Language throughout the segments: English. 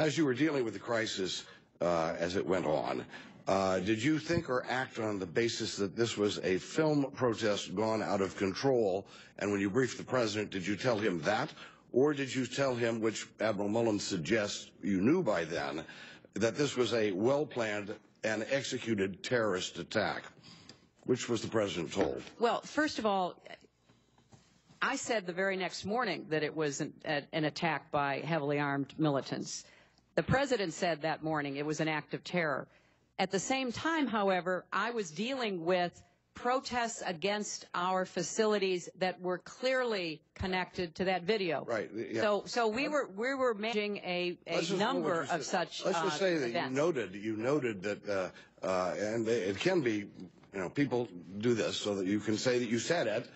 As you were dealing with the crisis as it went on, did you think or act on the basis that this was a film protest gone out of control? And when you briefed the president, did you tell him that? Or did you tell him, which Admiral Mullen suggests you knew by then, that this was a well-planned and executed terrorist attack? Which was the president told? Well, first of all, I said the very next morning that it was an attack by heavily armed militants. The president said that morning it was an act of terror. At the same time, however, I was dealing with protests against our facilities that were clearly connected to that video. Right. Yeah. So we were managing a number of such Let's just say that events. you noted that, and it can be, people do this so that you can say that you said it,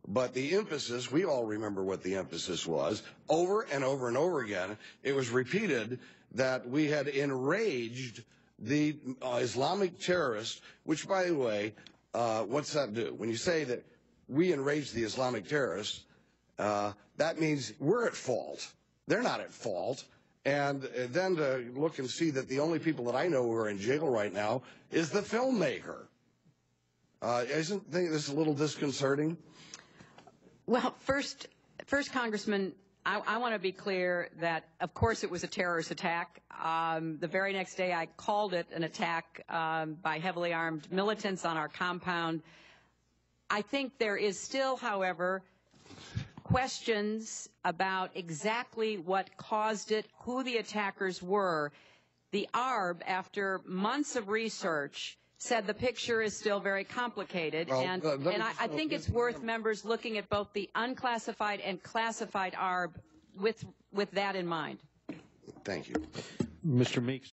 but the emphasis, we all remember what the emphasis was, over and over and over again. It was repeated that we had enraged the Islamic terrorists, which, by the way, what's that do? When you say that we enraged the Islamic terrorists, that means we're at fault. They're not at fault. And then to look and see that the only people that I know who are in jail right now is the filmmaker. Isn't this a little disconcerting? Well, first, Congressman, I want to be clear that, of course, it was a terrorist attack. The very next day, I called it an attack by heavily armed militants on our compound. I think there is still, however, questions about exactly what caused it, who the attackers were. The ARB, after months of research, said the picture is still very complicated, and I think it's worth members looking at both the unclassified and classified ARB with that in mind. Thank you. Mr. Meeks.